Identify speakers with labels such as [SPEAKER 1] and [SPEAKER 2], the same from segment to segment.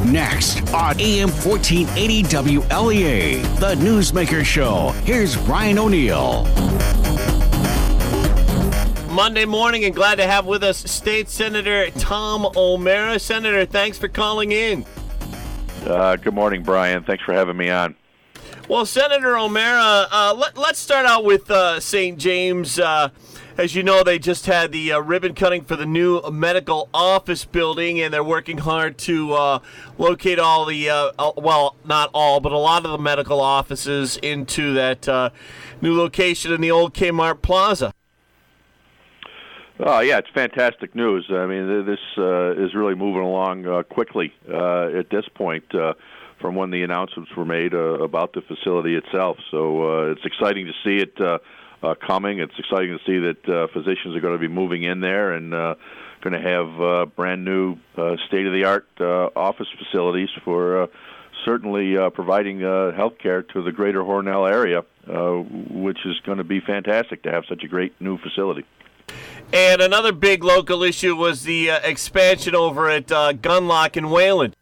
[SPEAKER 1] Next on AM 1480 WLEA, the Newsmaker Show. Here's Brian O'Neill.
[SPEAKER 2] Monday morning, and glad to have with us State Senator Tom O'Mara. Senator, thanks for calling in.
[SPEAKER 3] Good morning, Brian. Thanks for having me on.
[SPEAKER 2] Well, Senator O'Mara, let's start out with St. James. As you know, they just had the ribbon cutting for the new medical office building, and they're working hard to locate all the, well, not all, but a lot of the medical offices into that new location in the old Kmart Plaza.
[SPEAKER 3] Oh, yeah, it's fantastic news. I mean, this is really moving along quickly at this point from when the announcements were made about the facility itself. So it's exciting to see it coming. It's exciting to see that physicians are going to be moving in there and going to have brand new state-of-the-art office facilities for certainly providing health care to the greater Hornell area, which is going to be fantastic to have such a great new facility.
[SPEAKER 2] And another big local issue was the expansion over at Gunlock in Wayland.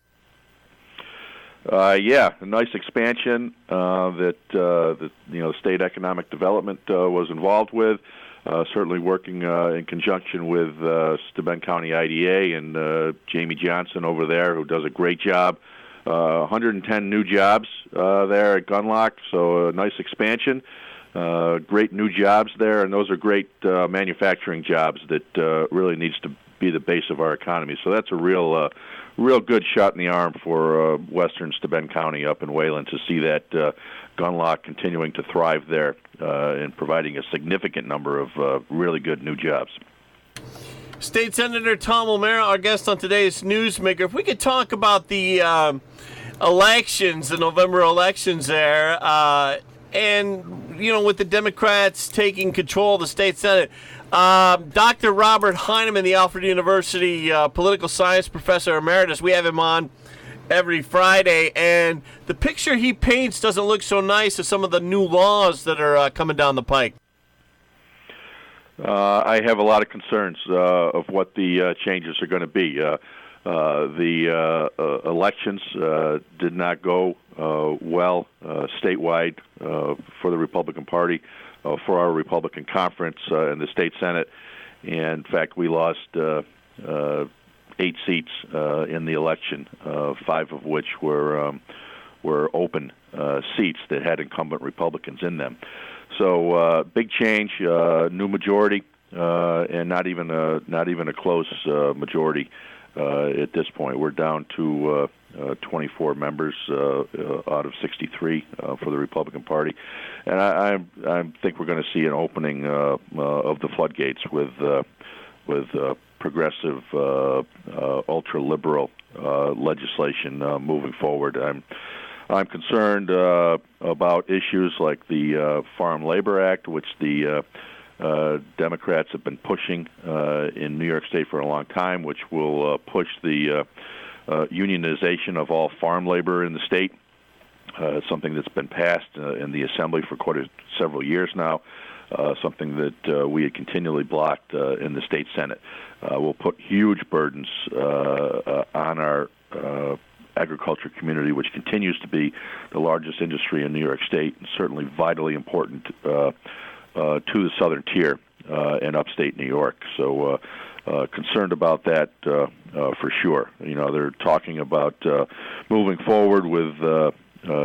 [SPEAKER 3] Yeah, a nice expansion that the state economic development was involved with. Certainly working in conjunction with Steuben County IDA and Jamie Johnson over there, who does a great job. 110 new jobs there at Gunlock, so a nice expansion. Great new jobs there, and those are great manufacturing jobs that really needs to be the base of our economy. So that's a real good shot in the arm for western Steuben County up in Wayland to see that Gunlock continuing to thrive there and providing a significant number of really good new jobs.
[SPEAKER 2] State Senator Tom O'Mara, our guest on today's Newsmaker. If we could talk about the elections, the November elections there, and, with the Democrats taking control of the state Senate, Dr. Robert Heineman, the Alfred University political science professor emeritus, we have him on every Friday, and the picture he paints doesn't look so nice as some of the new laws that are coming down the pike.
[SPEAKER 3] I have a lot of concerns of what the changes are going to be. The elections did not go well statewide for the Republican Party, for our Republican conference in the state Senate. In fact, we lost 8 seats in the election, 5 of which were open seats that had incumbent Republicans in them. So big change, new majority, and not even a close majority. At this point, we're down to 24 members out of 63 for the Republican Party, and I think we're going to see an opening of the floodgates with progressive, ultra-liberal legislation moving forward. I'm concerned about issues like the Farm Labor Act, which the Democrats have been pushing in New York State for a long time, which will push the unionization of all farm labor in the state. Something that's been passed in the Assembly for several years now, something that we had continually blocked in the state Senate. Will put huge burdens on our agriculture community, which continues to be the largest industry in New York State and certainly vitally important to the southern tier in upstate New York. So concerned about that for sure. They're talking about moving forward with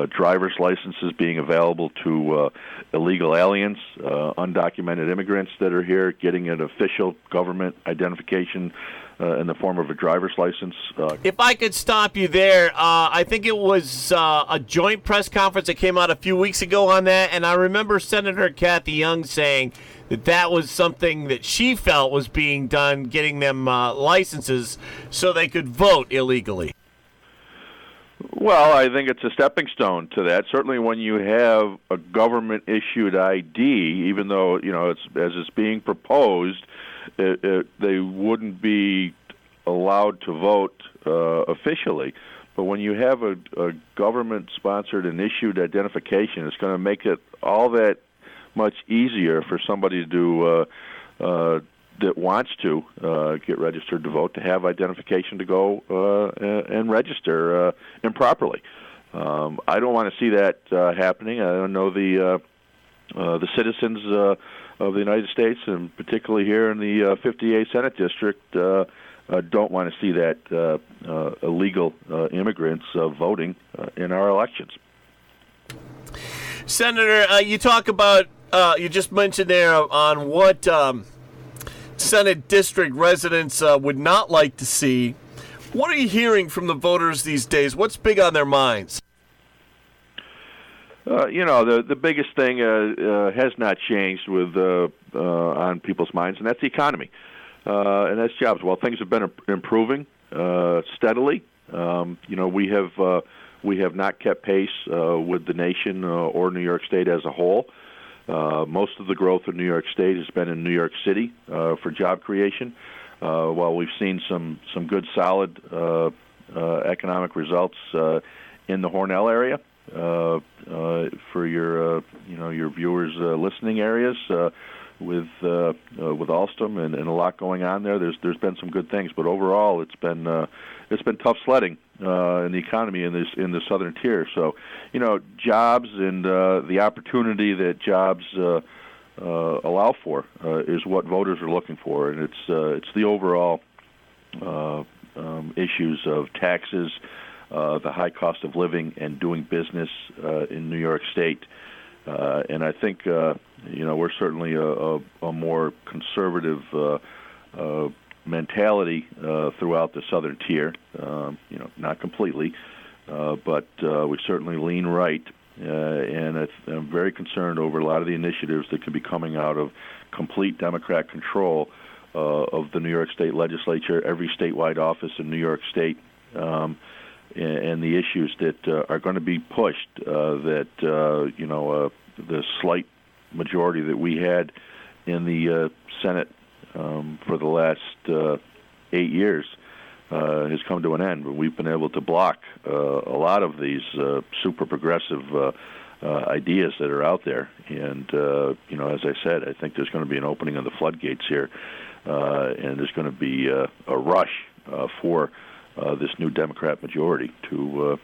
[SPEAKER 3] driver's licenses being available to illegal aliens, undocumented immigrants that are here, getting an official government identification in the form of a driver's license.
[SPEAKER 2] If I could stop you there, I think it was a joint press conference that came out a few weeks ago on that, and I remember Senator Kathy Young saying that was something that she felt was being done, getting them licenses so they could vote illegally.
[SPEAKER 3] Well, I think it's a stepping stone to that. Certainly when you have a government-issued ID, even though, as it's being proposed, they wouldn't be allowed to vote officially. But when you have a government-sponsored and issued identification, it's going to make it all that much easier for somebody to that wants to get registered to vote to have identification to go and register improperly. I don't want to see that happening. I don't know the citizens of the United States, and particularly here in the 58th Senate District, don't want to see that illegal immigrants voting in our elections.
[SPEAKER 2] Senator, you talk about, you just mentioned there on what Senate District residents would not like to see. What are you hearing from the voters these days? What's big on their minds?
[SPEAKER 3] The biggest thing has not changed with on people's minds, and that's the economy, and that's jobs. Well, things have been improving steadily. We have not kept pace with the nation or New York State as a whole. Most of the growth in New York State has been in New York City for job creation. While we've seen some good, solid economic results in the Hornell area. For your viewers listening areas with Alstom and a lot going on there. There's been some good things, but overall it's been tough sledding in the economy in the southern tier. So jobs and the opportunity that jobs allow for is what voters are looking for, and it's the overall issues of taxes. The high cost of living and doing business in New York State. And I think, we're certainly a more conservative mentality throughout the southern tier, not completely, but we certainly lean right. And I'm very concerned over a lot of the initiatives that could be coming out of complete Democrat control of the New York State legislature, every statewide office in New York State, and the issues that are going to be pushed, the slight majority that we had in the Senate for the last 8 years has come to an end. We've been able to block a lot of these super progressive ideas that are out there. And, as I said, I think there's going to be an opening of the floodgates here, and there's going to be a rush for this new Democrat majority to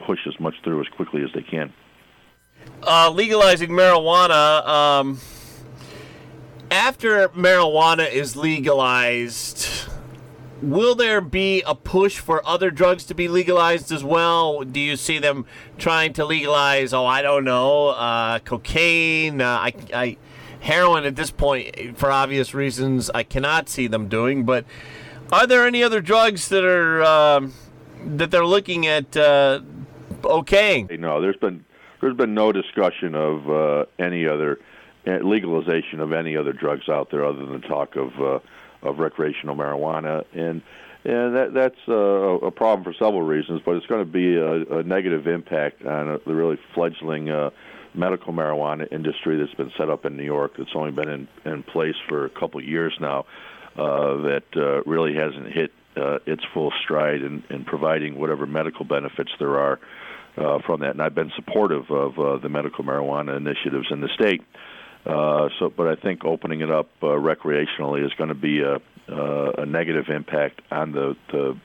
[SPEAKER 3] push as much through as quickly as they can.
[SPEAKER 2] Legalizing marijuana. After marijuana is legalized, will there be a push for other drugs to be legalized as well? Do you see them trying to legalize, cocaine? Heroin at this point, for obvious reasons, I cannot see them doing, but are there any other drugs that are that they're looking at okaying?
[SPEAKER 3] No, there's been no discussion of any other legalization of any other drugs out there other than talk of recreational marijuana, and that's a problem for several reasons. But it's going to be a negative impact on the really fledgling medical marijuana industry that's been set up in New York. That's only been in place for a couple of years now. That really hasn't hit its full stride in providing whatever medical benefits there are from that. And I've been supportive of the medical marijuana initiatives in the state. But I think opening it up recreationally is going to be a negative impact on the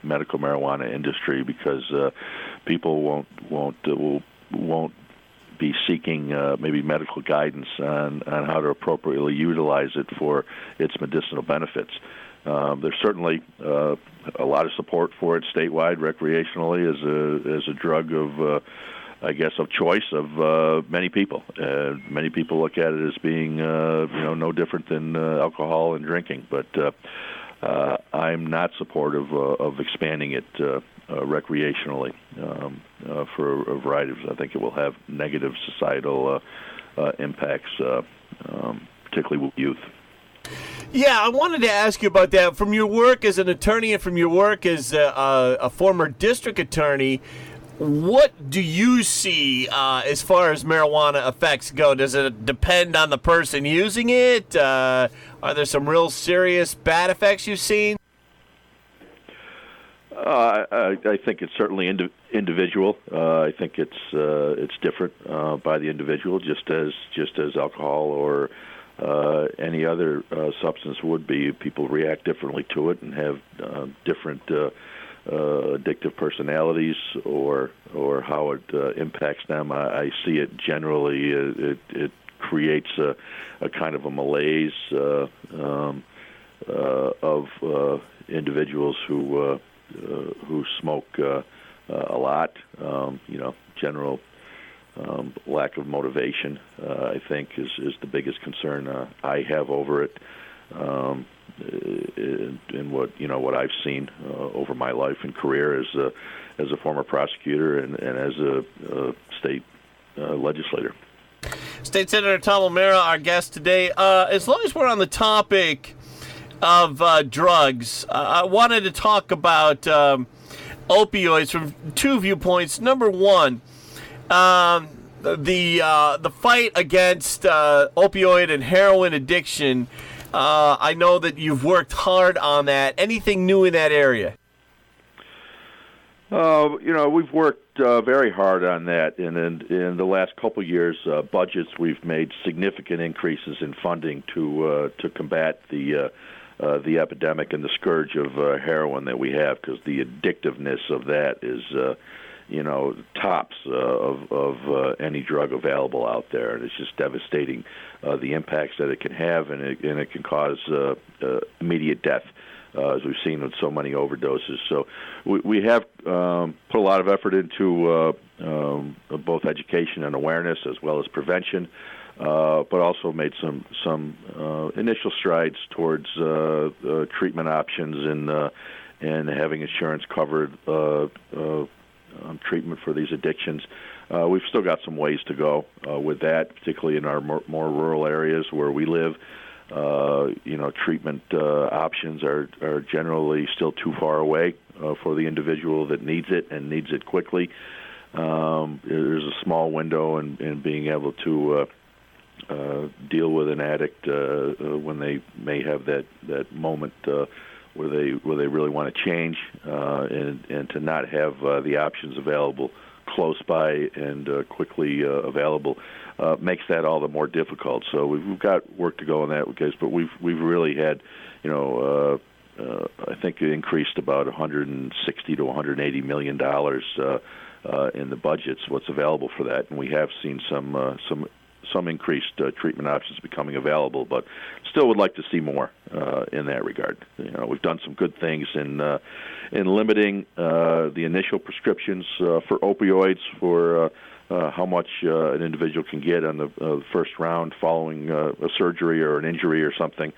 [SPEAKER 3] medical marijuana industry because people won't be seeking maybe medical guidance on how to appropriately utilize it for its medicinal benefits. There's certainly a lot of support for it statewide, recreationally, as a drug of choice of many people. Many people look at it as being no different than alcohol and drinking, but I'm not supportive of expanding it recreationally for a variety of reasons. I think it will have negative societal impacts, particularly with youth.
[SPEAKER 2] Yeah, I wanted to ask you about that. From your work as an attorney and from your work as a former district attorney, what do you see as far as marijuana effects go? Does it depend on the person using it? Are there some real serious bad effects you've seen?
[SPEAKER 3] I think it's certainly individual. I think it's different by the individual, just as alcohol or any other substance would be. People react differently to it and have different addictive personalities or how it impacts them. I see it generally. It creates a kind of a malaise of individuals who smoke a lot. General lack of motivation, I think, is the biggest concern I have over it. In what I've seen over my life and career as a former prosecutor and as a state legislator.
[SPEAKER 2] State Senator Tom O'Mara, our guest today. As long as we're on the topic of drugs, I wanted to talk about opioids from two viewpoints. Number one, the fight against opioid and heroin addiction. I know that you've worked hard on that. Anything new in that area?
[SPEAKER 3] We've worked very hard on that, and in the last couple of years, budgets we've made significant increases in funding to combat the epidemic and the scourge of heroin that we have, because the addictiveness of that is tops of any drug available out there, and it's just devastating. The impacts that it can have, and it can cause immediate death, as we've seen with so many overdoses. So we have put a lot of effort into both education and awareness as well as prevention, but also made some initial strides towards treatment options and having insurance covered treatment for these addictions. We've still got some ways to go with that, particularly in our more rural areas where we live. Treatment options are generally still too far away for the individual that needs it and needs it quickly. There's a small window in being able to deal with an addict when they may have that moment where they really want to change, and to not have the options available close by and quickly available makes that all the more difficult. So we've got work to go in that case, but we've really had, I think it increased about $160 to $180 million in the budgets, what's available for that, and we have seen some increased treatment options becoming available, but still would like to see more in that regard. We've done some good things in limiting the initial prescriptions for opioids for how much an individual can get on the first round following a surgery or an injury or something,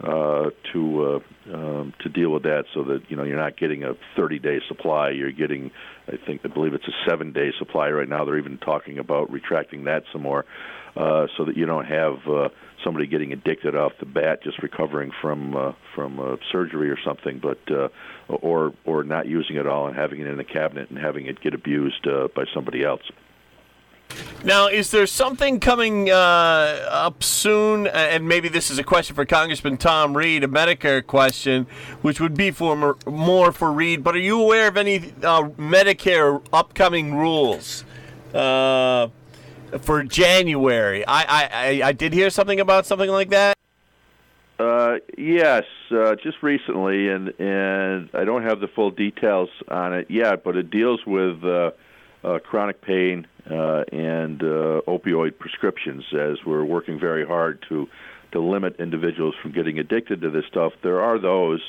[SPEAKER 3] to deal with that, so that you're not getting a 30-day supply. You're getting, I believe it's a 7-day supply right now. They're even talking about retracting that some more, so that you don't have somebody getting addicted off the bat, just recovering from surgery or something, but or not using it all and having it in a cabinet and having it get abused by somebody else.
[SPEAKER 2] Now, is there something coming up soon, and maybe this is a question for Congressman Tom Reed, a Medicare question, which would be more for Reed, but are you aware of any Medicare upcoming rules for January? I did hear something about something like that.
[SPEAKER 3] Yes, just recently, and I don't have the full details on it yet, but it deals with chronic pain and opioid prescriptions. As we're working very hard to limit individuals from getting addicted to this stuff, there are those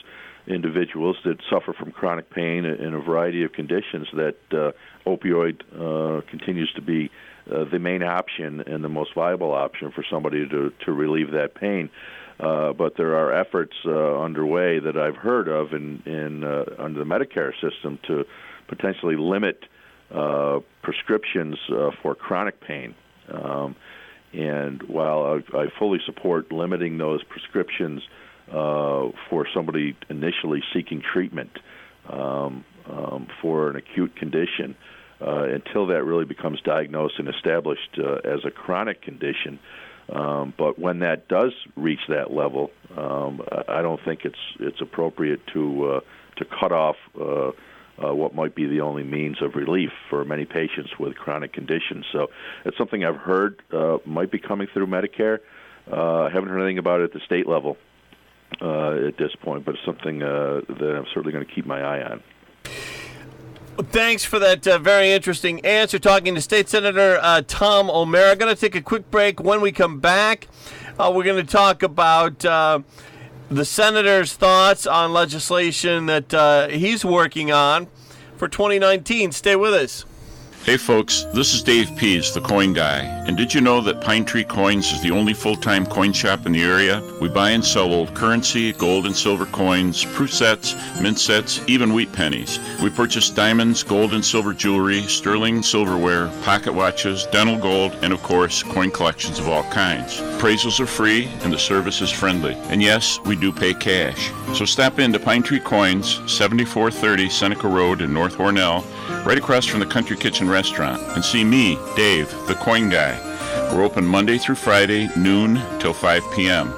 [SPEAKER 3] individuals that suffer from chronic pain in a variety of conditions that opioid continues to be the main option and the most viable option for somebody to relieve that pain. But there are efforts underway that I've heard of under the Medicare system to potentially limit prescriptions for chronic pain. And while I fully support limiting those prescriptions for somebody initially seeking treatment for an acute condition, until that really becomes diagnosed and established as a chronic condition. But when that does reach that level, I don't think it's appropriate to cut off what might be the only means of relief for many patients with chronic conditions. So it's something I've heard might be coming through Medicare. I haven't heard anything about it at the state level at this point, but it's something that I'm certainly going to keep my eye on.
[SPEAKER 2] Thanks for that very interesting answer. Talking to State Senator Tom O'Mara. Going to take a quick break. When we come back, we're going to talk about the senator's thoughts on legislation that he's working on for 2019. Stay with us.
[SPEAKER 4] Hey folks, this is Dave Pease, the coin guy. And did you know that Pine Tree Coins is the only full-time coin shop in the area? We buy and sell old currency, gold and silver coins, proof sets, mint sets, even wheat pennies. We purchase diamonds, gold and silver jewelry, sterling silverware, pocket watches, dental gold, and of course, coin collections of all kinds. Appraisals are free and the service is friendly. And yes, we do pay cash. So stop in to Pine Tree Coins, 7430 Seneca Road in North Hornell, right across from the Country Kitchen restaurant, and see me, Dave, the coin guy. We're open Monday through Friday, noon till 5 p.m.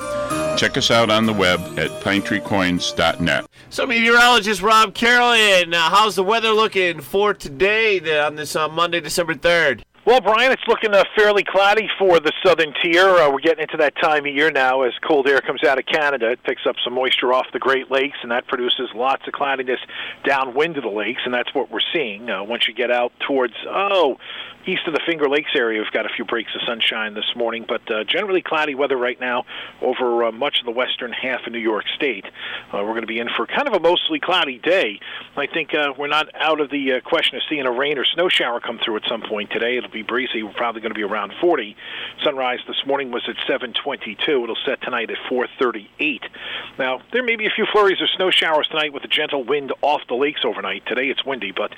[SPEAKER 4] Check us out on the web at pinetreecoins.net.
[SPEAKER 2] So meteorologist Rob Carolyn, how's the weather looking for today on this Monday, December 3rd?
[SPEAKER 5] Well, Brian, it's looking fairly cloudy for the southern tier. We're getting into that time of year now as cold air comes out of Canada. It picks up some moisture off the Great Lakes, and that produces lots of cloudiness downwind of the lakes, and that's what we're seeing. Once you get out towards, east of the Finger Lakes area, we've got a few breaks of sunshine this morning, but generally cloudy weather right now over much of the western half of New York State. We're going to be in for kind of a mostly cloudy day. I think we're not out of the question of seeing a rain or snow shower come through at some point today. It'll be breezy. We're probably going to be around 40. Sunrise this morning was at 7:22. It'll set tonight at 4:38. Now, there may be a few flurries or snow showers tonight with a gentle wind off the lakes overnight. Today it's windy, but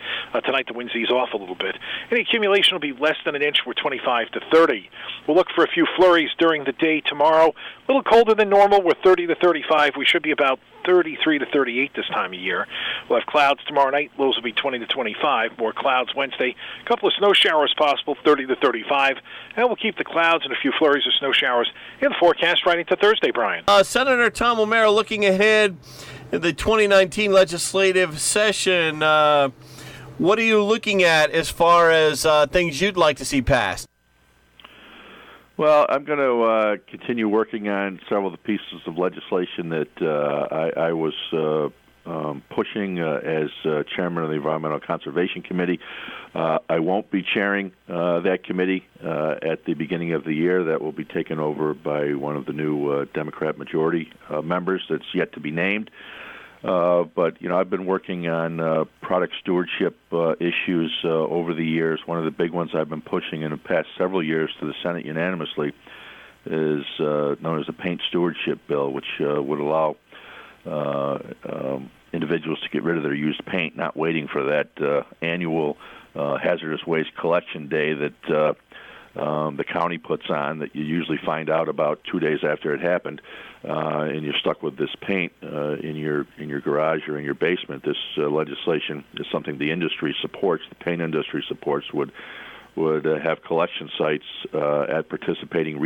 [SPEAKER 5] tonight the winds ease off a little bit. Any accumulation will be less than an inch. We're 25 to 30. We'll look for a few flurries during the day tomorrow. A little colder than normal. We're 30 to 35. We should be about 33 to 38 this time of year. We'll have clouds tomorrow night. Lows will be 20 to 25. More clouds Wednesday. A couple of snow showers possible, 30 to 35. And we'll keep the clouds and a few flurries of snow showers in the forecast right into Thursday, Brian.
[SPEAKER 2] Senator Tom O'Mara, looking ahead in the 2019 legislative session, what are you looking at as far as things you'd like to see passed?
[SPEAKER 3] Well, I'm going to continue working on several of the pieces of legislation that I was pushing as chairman of the Environmental Conservation Committee. I won't be chairing that committee at the beginning of the year. That will be taken over by one of the new Democrat majority members that's yet to be named. But, I've been working on product stewardship issues over the years. One of the big ones I've been pushing in the past several years to the Senate unanimously is known as the Paint Stewardship Bill, which would allow individuals to get rid of their used paint, not waiting for that annual hazardous waste collection day that the county puts on that you usually find out about 2 days after it happened, and you're stuck with this paint in your garage or in your basement. This legislation is something the industry supports. The paint industry supports would have collection sites at participating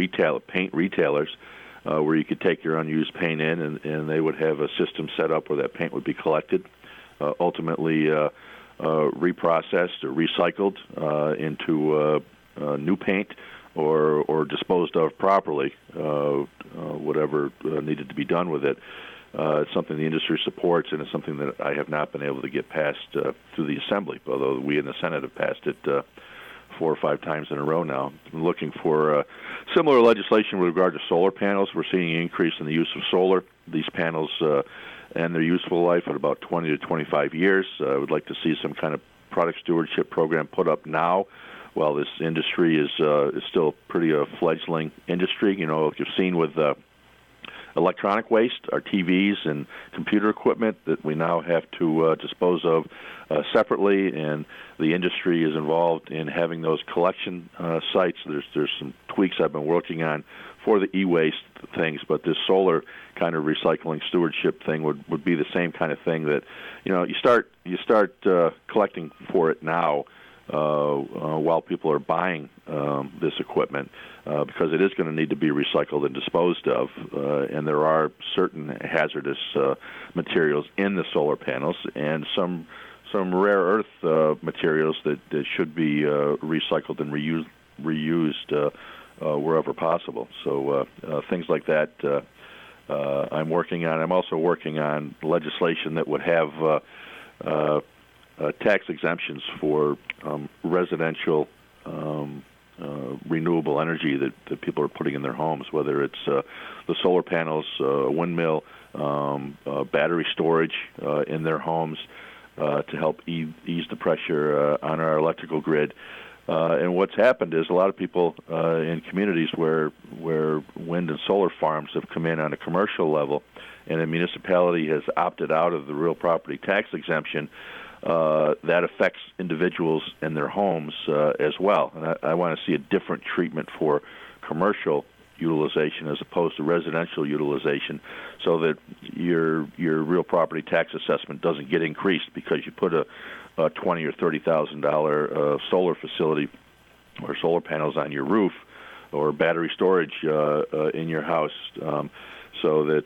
[SPEAKER 3] paint retailers where you could take your unused paint in, and they would have a system set up where that paint would be collected, ultimately reprocessed or recycled into new paint or disposed of properly, whatever needed to be done with it. It's something the industry supports, and it's something that I have not been able to get passed through the Assembly, although we in the Senate have passed it 4 or 5 times in a row now. I'm looking for similar legislation with regard to solar panels. We're seeing an increase in the use of solar. These panels and their useful life at about 20 to 25 years. I would like to see some kind of product stewardship program put up now. While this industry is still pretty fledgling industry, if you've seen with electronic waste, our TVs and computer equipment that we now have to dispose of separately, and the industry is involved in having those collection sites. There's some tweaks I've been working on for the e-waste things, but this solar kind of recycling stewardship thing would be the same kind of thing that you start collecting for it now. While people are buying this equipment, because it is going to need to be recycled and disposed of, and there are certain hazardous materials in the solar panels and some rare earth materials that should be recycled and reused wherever possible. So things like that I'm working on. I'm also working on legislation that would have tax exemptions for residential renewable energy that people are putting in their homes, whether it's the solar panels, windmill, battery storage in their homes to help ease the pressure on our electrical grid. And what's happened is a lot of people in communities where wind and solar farms have come in on a commercial level and a municipality has opted out of the real property tax exemption, that affects individuals and their homes as well. And I want to see a different treatment for commercial utilization as opposed to residential utilization, so that your real property tax assessment doesn't get increased because you put a $20,000 or $30,000 solar facility or solar panels on your roof or battery storage in your house, so that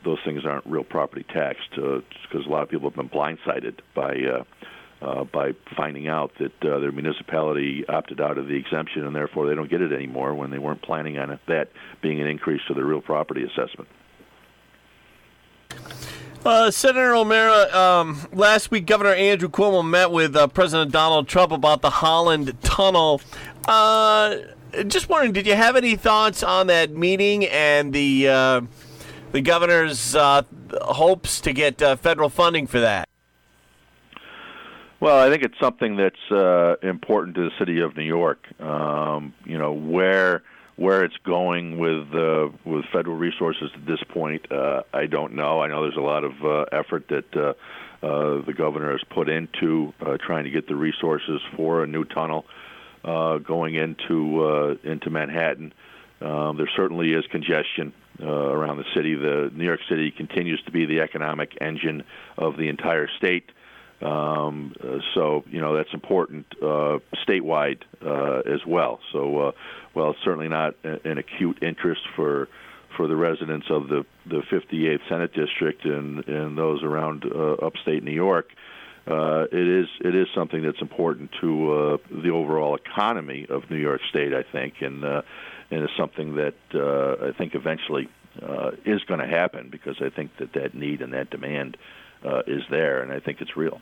[SPEAKER 3] those things aren't real property taxed, because a lot of people have been blindsided by finding out that their municipality opted out of the exemption, and therefore they don't get it anymore when they weren't planning on that being an increase to their real property assessment.
[SPEAKER 2] Senator O'Meara, last week Governor Andrew Cuomo met with President Donald Trump about the Holland Tunnel. Just wondering, did you have any thoughts on that meeting and the governor's hopes to get federal funding for that?
[SPEAKER 3] Well, I think it's something that's important to the city of New York. Where it's going with federal resources at this point, I don't know. I know there's a lot of effort that the governor has put into trying to get the resources for a new tunnel going into Manhattan. There certainly is congestion around the city. The New York City continues to be the economic engine of the entire state. So that's important statewide as well. So well, it's certainly not an acute interest for the residents of the 58th Senate District and those around upstate New York. It is something that's important to the overall economy of New York State, I think, and it's something that I think eventually is going to happen, because I think that need and that demand is there, and I think it's real.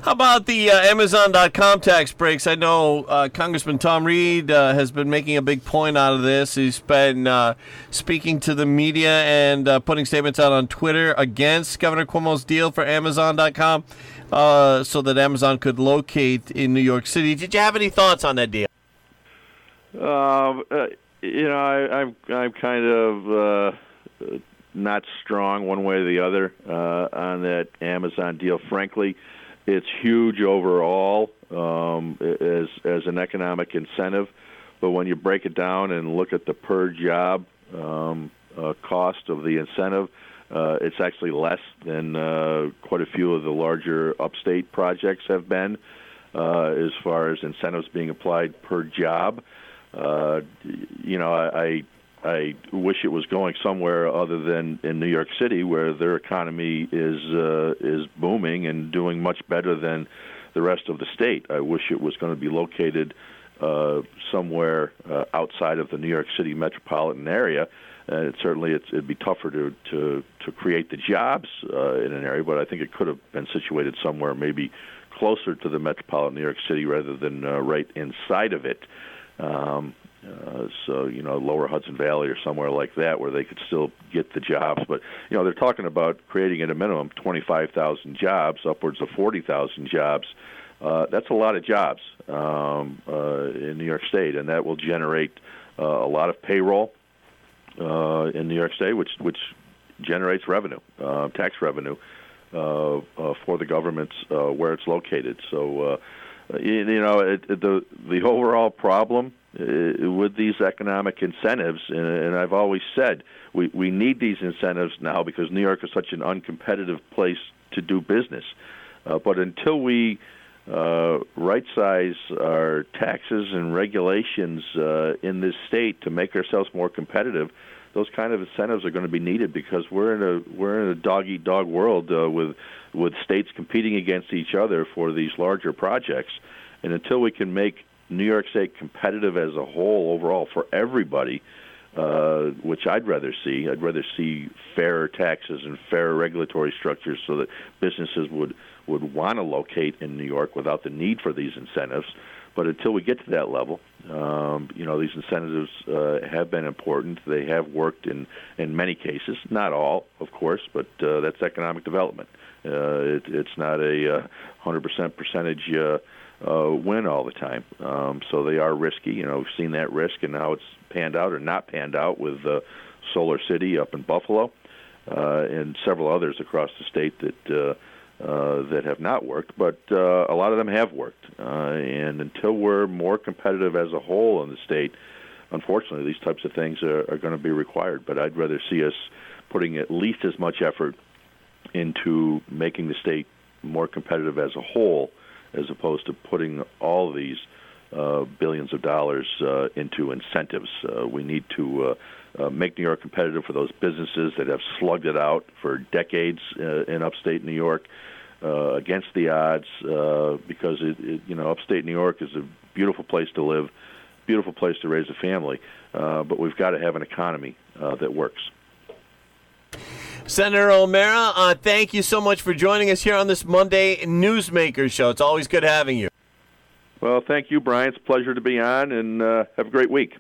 [SPEAKER 2] How about the Amazon.com tax breaks? I know Congressman Tom Reed has been making a big point out of this. He's been speaking to the media and putting statements out on Twitter against Governor Cuomo's deal for Amazon.com so that Amazon could locate in New York City. Did you have any thoughts on that deal?
[SPEAKER 3] I'm kind of not strong one way or the other on that Amazon deal. Frankly, it's huge overall as an economic incentive, but when you break it down and look at the per job cost of the incentive, it's actually less than quite a few of the larger upstate projects have been as far as incentives being applied per job. I wish it was going somewhere other than in New York City, where their economy is booming and doing much better than the rest of the state. I wish it was going to be located somewhere outside of the New York City metropolitan area. It'd be tougher to create the jobs in an area, but I think it could have been situated somewhere maybe closer to the metropolitan New York City rather than right inside of it. Lower Hudson Valley or somewhere like that, where they could still get the jobs. But, they're talking about creating at a minimum 25,000 jobs, upwards of 40,000 jobs. That's a lot of jobs in New York State, and that will generate a lot of payroll in New York State, which generates revenue, tax revenue for the governments where it's located. So, the overall problem with these economic incentives, and I've always said we need these incentives now because New York is such an uncompetitive place to do business. But until we right-size our taxes and regulations in this state to make ourselves more competitive, those kind of incentives are going to be needed, because we're in a dog-eat-dog world with states competing against each other for these larger projects. And until we can make New York State competitive as a whole overall for everybody, which I'd rather see. I'd rather see fairer taxes and fairer regulatory structures so that businesses would want to locate in New York without the need for these incentives. But until we get to that level, these incentives have been important. They have worked in many cases, not all, of course, but that's economic development. It's not a 100% percentage win all the time. So they are risky. We've seen that risk, and now it's panned out or not panned out with Solar City up in Buffalo and several others across the state that have not worked, but a lot of them have worked. And until we're more competitive as a whole in the state, unfortunately, these types of things are going to be required. But I'd rather see us putting at least as much effort into making the state more competitive as a whole, as opposed to putting all these billions of dollars into incentives. We need to make New York competitive for those businesses that have slugged it out for decades in upstate New York against the odds, because upstate New York is a beautiful place to live, beautiful place to raise a family, but we've got to have an economy that works.
[SPEAKER 2] Senator O'Meara, thank you so much for joining us here on this Monday Newsmaker show. It's always good having you.
[SPEAKER 3] Well, thank you, Brian. It's a pleasure to be on, and have a great week.